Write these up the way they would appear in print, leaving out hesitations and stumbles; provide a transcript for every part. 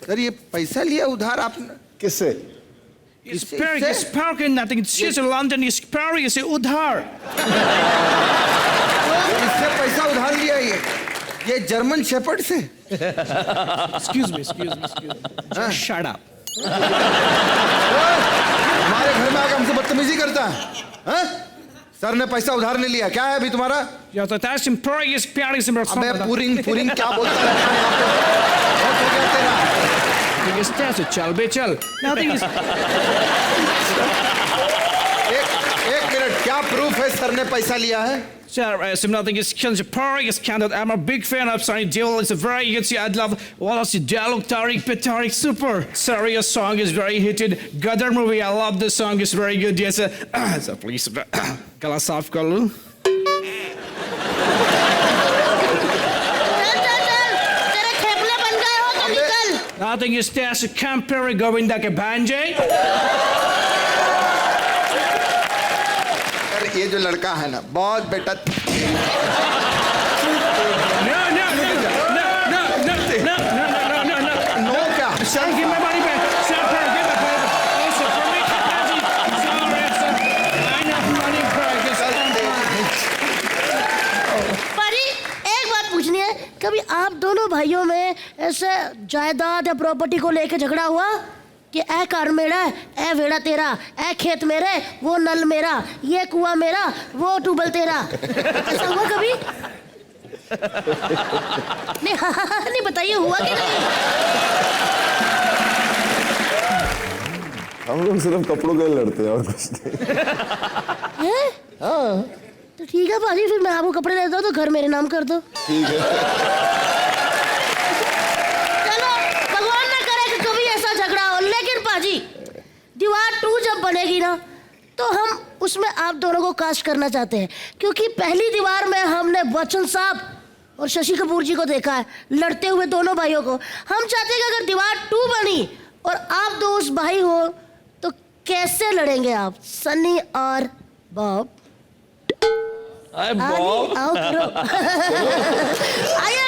Sir ये पैसा लिया उधार आपने? किससे? लंदन से उधार। इससे पैसा उधार लिया ये जर्मन शेपर्ड से। Excuse me. Shut up. हमारे घर में आकर हमसे बदतमीजी करता है? सर ने पैसा उधार नहीं लिया, क्या है अभी तुम्हारा? अबे पूरिंग क्या बोलता रहता है यहाँ पे? बहुत हो गया तेरा। चल बे चल। एक मिनट, क्या प्रूफ है सर ने पैसा लिया है? Sir, nothing is candid. I'm a big fan of Sunny Deol. It's a very good. I love what else? Dialogue, Tariq, super. Sorry, your song is very hitted. Gadar movie, I love the song. It's very good. Yes, so please, kala saaf kar lo. Nothing is there. So compare Govinda ke Banjay. ये जो लड़का है ना बहुत बेटा। No क्या? परी एक बात पूछनी है, कभी आप दोनों भाइयों में ऐसे जायदाद या प्रॉपर्टी को लेके झगड़ा हुआ कि ए कार मेरा है, ए वेड़ा तेरा, ए खेत मेरे, वो नल मेरा, ये कुआं मेरा, वो ट्यूबवेल तेरा? ऐसा हुआ कभी? नहीं नहीं बताइए, हुआ कि नहीं? हम लोग सिर्फ कपड़ों के लड़ते हैं और कुछ नहीं। हाँ तो ठीक है भाजी, फिर मैं आपको कपड़े देता हूँ तो घर मेरे नाम कर दो। ठीक है। दीवार 2 जब बनेगी ना तो हम उसमें आप दोनों को कास्ट करना चाहते हैं, क्योंकि पहली दीवार में हमने बच्चन साहब और शशि कपूर जी को देखा है लड़ते हुए दोनों भाइयों को। हम चाहते हैं कि अगर दीवार 2 बनी और आप दो उस भाई हो तो कैसे लड़ेंगे आप, सनी और बॉब? बॉब आओ करो। आइए।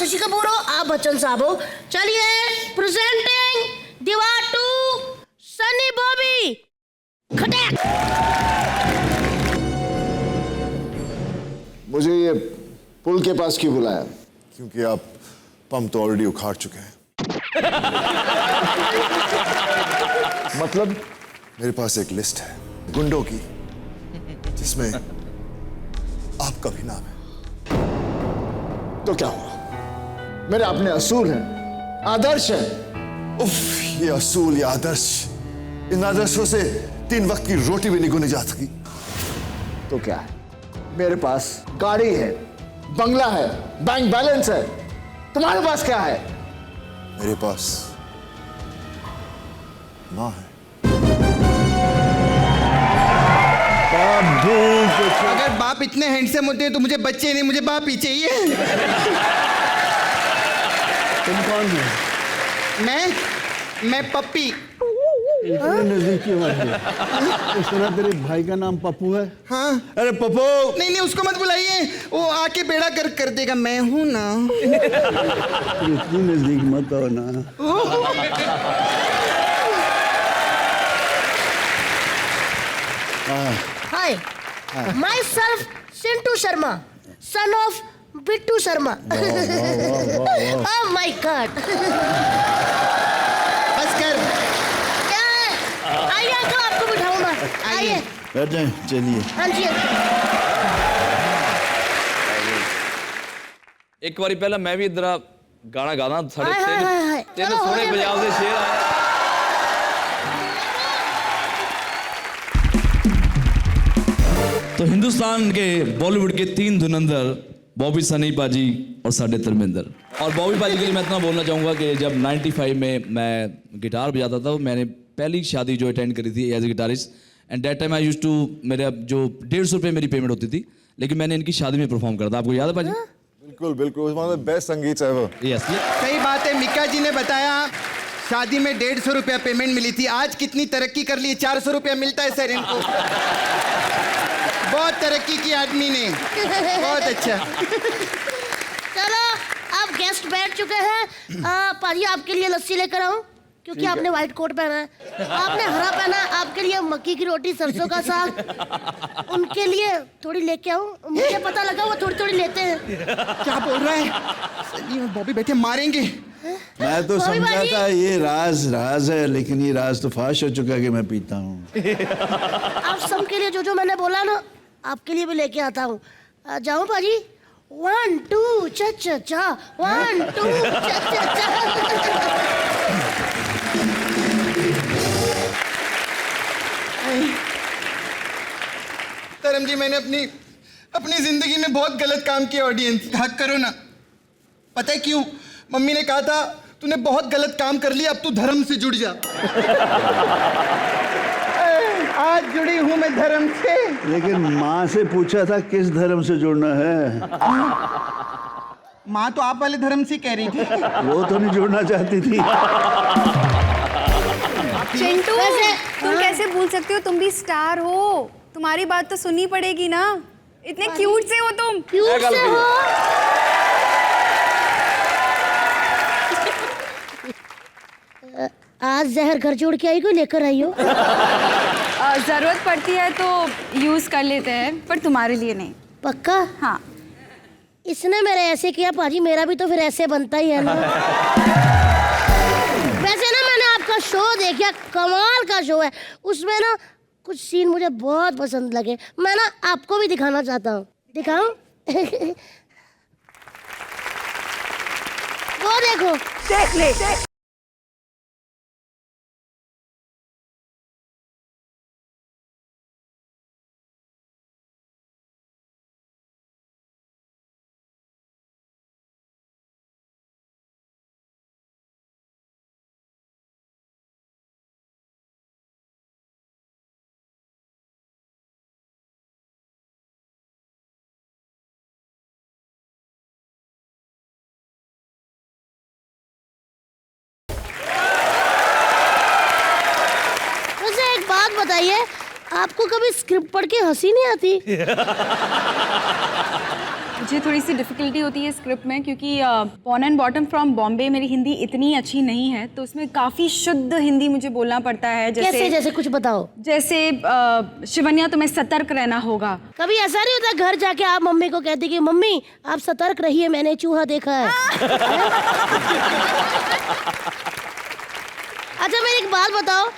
शशि कपूर हो, आप बच्चन साहब हो। चलिए प्रेजेंटिंग दीवार 2, सनी बॉबी खटैक। मुझे ये पुल के पास क्यों बुलाया? क्योंकि आप पंप तो ऑलरेडी उखाड़ चुके हैं। मतलब मेरे पास एक लिस्ट है गुंडों की जिसमें आपका भी नाम है। तो क्या हुआ? मेरे अपने असूल हैं, आदर्श हैं। उफ, ये असूल, ये आदर्श, इन आदर्शों से 3 वक्त की रोटी भी नहीं गुनी जा सकी। तो क्या है? मेरे पास गाड़ी है, बंगला है, बैंक बैलेंस है। तुम्हारे पास क्या है? मेरे पास माँ है। अगर बाप इतने हैंडसम होते हैं तो मुझे बच्चे नहीं, मुझे बाप ही चाहिए। तुम कौन हो? मैं पप्पी। नजदीक क्यों आते? सुना तेरे भाई का नाम पप्पू है? हाँ। अरे पप्पू। नहीं उसको मत बुलाइए, वो आके बेड़ा गर्क कर देगा। मैं हूं ना। इतनी नजदीक मत आओ ना। Hi, myself Sintu Sharma, son of Bittu Sharma. Oh my god. बस कर। क्या है? आइए तो आपको बिठाऊंगा। आइए बैठ जाए, चलिए। हाँ जी। एक बारी पहला मैं भी इधर गाना गाना साढ़े हाय, तीन चलो, सोने हो पंजाब के शेर आए। तो हिंदुस्तान के बॉलीवुड के 3 धुरंधर बॉबी, सनी पाजी और साडे धर्मेंद्र। और बॉबी पाजी के लिए मैं इतना बोलना चाहूँगा कि जब 95 में मैं गिटार बजाता था, मैंने पहली शादी जो अटेंड करी थी as a guitarist, and that time I used to, मेरा जो 150 रुपये मेरी पेमेंट होती थी, लेकिन मैंने इनकी शादी में परफॉर्म करा था। आपको याद है पाजी? बिल्कुल बिल्कुल, वन ऑफ द बेस्ट संगीत है वो। यस, सही बात है। मिक्का जी ने बताया शादी में 150 रुपया पेमेंट मिली थी। आज कितनी तरक्की कर ली, 400 रुपया मिलता है सर इनको। बहुत तरक्की की आदमी ने, बहुत अच्छा। चलो अब गेस्ट बैठ चुके हैं। पाजी आपके लिए लस्सी लेकर आऊं क्योंकि आपने व्हाइट कोट पहना है, आपने हरा पहना है, आपके लिए मक्की की रोटी सरसों का साग, उनके लिए थोड़ी लेके आऊं। मुझे पता लगा वो थोड़ी थोड़ी लेते हैं। क्या बोल रहा है सनी और बॉबी बैठे मारेंगे। मैं तो बॉबी समझा भाई। था ये राज है, लेकिन ये राज तो फाश हो चुका कि मैं पीता हूँ। आप सबके लिए जो जो मैंने बोला ना आपके लिए भी लेके आता हूँ। जाऊं पाजी? 1 2 चा चा चा 1 2 चा चा चा। धर्म जी, मैंने अपनी जिंदगी में बहुत गलत काम किया। ऑडियंस हक करो ना। पता है क्यों? मम्मी ने कहा था तूने बहुत गलत काम कर लिया, अब तू धर्म से जुड़ जा। आज जुड़ी हूं मैं धर्म से। लेकिन माँ से पूछा था किस धर्म से जुड़ना है। माँ तो आप वाले धर्म से कह रही थी। वो तो नहीं जुड़ना चाहती थी। चिंटू, वैसे, तुम कैसे भूल सकते हो? तुम भी स्टार हो, तुम्हारी बात तो सुननी पड़ेगी ना। इतने क्यूट से हो तुम। क्यूट से हो। आज जहर घर जोड़ के आई को लेकर आई हो? जरूरत पड़ती है तो यूज कर लेते हैं, पर तुम्हारे लिए नहीं। पक्का? हाँ। इसने मेरे ऐसे किया पाजी, मेरा भी तो फिर ऐसे बनता ही है ना। वैसे ना मैंने आपका शो देखा, कमाल का शो है। उसमें ना कुछ सीन मुझे बहुत पसंद लगे, मैं ना आपको भी दिखाना चाहता हूँ। दिखाऊं? वो देखो, देख ले। वैसे एक बात बताइए, आपको कभी स्क्रिप्ट पढ़ के हंसी नहीं आती? मुझे थोड़ी सी डिफिकल्टी होती है स्क्रिप्ट में, क्योंकि born and bottom from Bombay, मेरी हिंदी इतनी अच्छी नहीं है, तो उसमें काफ़ी शुद्ध हिंदी मुझे बोलना पड़ता है। कैसे? जैसे कुछ बताओ। जैसे शिवन्या, तुम्हें सतर्क रहना होगा। कभी ऐसा नहीं होता घर जाके आप मम्मी को कहती कि मम्मी आप सतर्क रहिए, मैंने चूहा देखा है? अच्छा मेरी एक बात बताओ,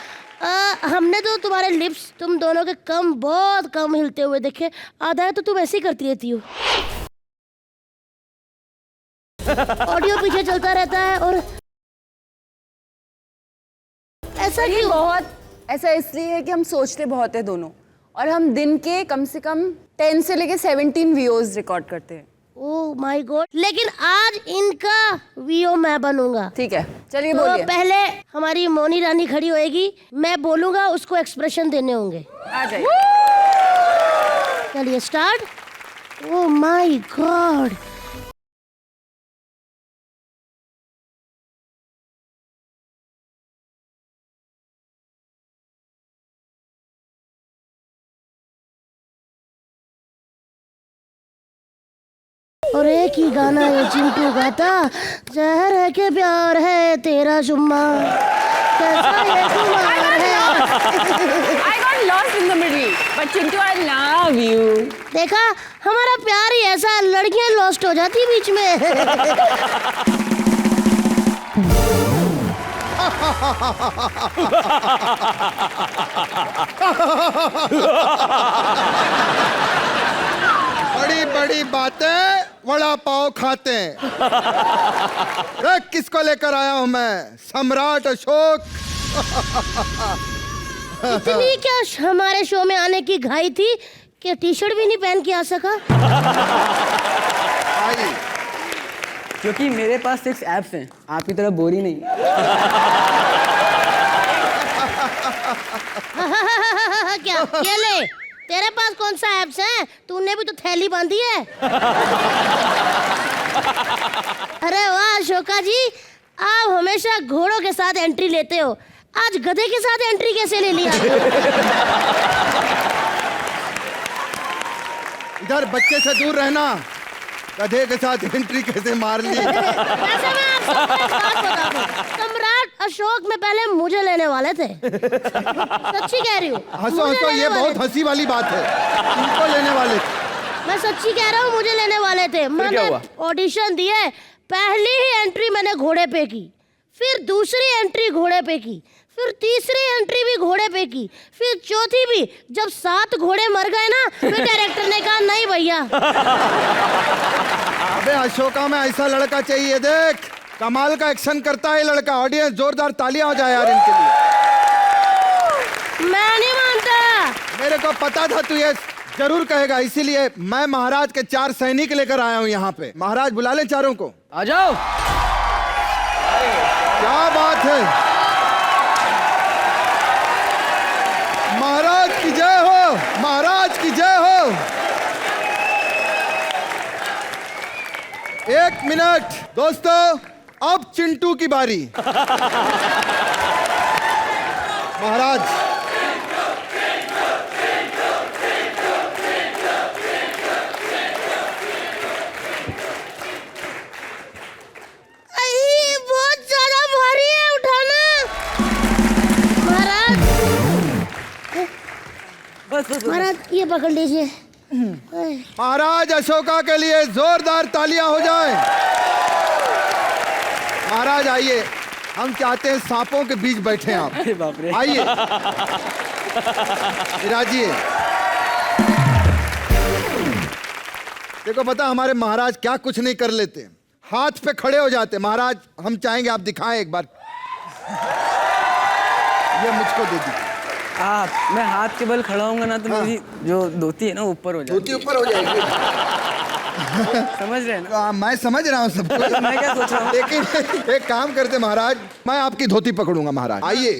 हमने तो तुम्हारे लिप्स तुम दोनों के बहुत कम हिलते हुए देखे, आधा है तो तुम ऐसे ही करती रहती हो। ऑडियो पीछे चलता रहता है और ऐसा ये क्यों? बहुत ऐसा इसलिए है कि हम सोचते बहुत है दोनों, और हम दिन के कम से कम 10 से लेके 17 वीडियोस रिकॉर्ड करते हैं। ओह माय गॉड, लेकिन आज इनका वीओ मैं बनूंगा। ठीक है, चलिए तो बोलिए। पहले हमारी मोनी रानी खड़ी होएगी, मैं बोलूंगा, उसको एक्सप्रेशन देने होंगे। आ जाइए। चलिए स्टार्ट। ओह माय गॉड, और एक ही गाना ये चिंटू गाता, जहर है के प्यार है तेरा जुम्मा, कैसा ये खुमार है। I got lost in the middle, but Chintu, I love you. देखा, हमारा प्यार ही ऐसा, लड़कियां लॉस्ट हो जाती बीच में। बड़ी बड़ी बातें वड़ा पाव खाते हैं। देख किसको लेकर आया हूं मैं, सम्राट अशोक। इतनी क्या हमारे शो में आने की घाई थी कि टी शर्ट भी नहीं पहन के आ सका? आई क्योंकि मेरे पास 6 एप्स हैं, आपकी तरह बोरी नहीं। क्या ये ले, तेरे पास कौन सा एप्स है? तूने भी तो थैली बांधी है। अरे वाह अशोका जी, आप हमेशा घोड़ों के साथ एंट्री लेते हो, आज गधे के साथ एंट्री कैसे ले लिया? इधर बच्चे से दूर रहना। गधे के साथ एंट्री कैसे मार ली। वैसे मैं आपको एक बात बता दूं, सम्राट अशोक में पहले मुझे लेने वाले थे। सच्ची कह रही हूँ। हंसो हंसो, ये बहुत हंसी वाली बात है। इनको लेने वाले थे। मैं सच्ची कह रहा हूँ, मुझे लेने वाले थे। मैंने ऑडिशन दिए, पहली ही एंट्री मैंने घोड़े पे की, फिर दूसरी एंट्री घोड़े पे की, फिर तीसरी एंट्री भी घोड़े पे की, फिर चौथी भी। जब 7 घोड़े मर गए ना, फिर डायरेक्टर ने कहा नहीं भैया। अबे अशोका में ऐसा लड़का चाहिए, देख कमाल का एक्शन करता है लड़का। ऑडियंस जोरदार तालियां हो जाए यार इनके लिए। मैं नहीं मानता। मेरे को पता था तू ये जरूर कहेगा, इसीलिए मैं महाराज के 4 सैनिक लेकर आया हूं यहाँ पे। महाराज बुला ले चारों को। आ जाओ। क्या बात है, महाराज की जय हो, महाराज की जय हो। 1 मिनट दोस्तों, अब चिंटू की बारी। महाराज ये बहुत ज्यादा भारी है, उठाना। महाराज, बस बस महाराज ये पकड़ लीजिए। महाराज अशोका के लिए जोरदार तालियां हो जाएं। महाराज आइए, हम चाहते हैं सांपों के बीच बैठे आप। अरे बाप रे। आइए विराजिए। देखो पता हमारे महाराज क्या कुछ नहीं कर लेते, हाथ पे खड़े हो जाते। महाराज हम चाहेंगे आप दिखाएं एक बार। ये मुझको दे दीजिए। आप, मैं हाथ के बल खड़ा होऊंगा ना तो मेरी जो धोती है ना ऊपर हो जाएगी। धोती ऊपर हो जाएगी। समझ रहे हैं ना? मैं समझ रहा हूँ सबको। मैं क्या सोच रहा हूँ? लेकिन एक काम करते महाराज, मैं आपकी धोती पकड़ूंगा महाराज। आइए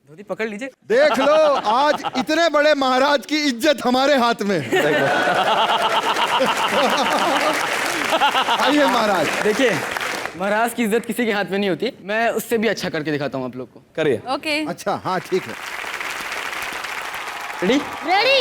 धोती पकड़ लीजिए। देख लो, आज इतने बड़े महाराज की इज्जत हमारे हाथ में। आइए महाराज। देखिए, महाराज की इज्जत किसी के हाथ में नहीं होती। मैं उससे भी अच्छा करके दिखाता हूँ आप लोग को। करिए। ओके। अच्छा हाँ ठीक है। रेडी? रेडी।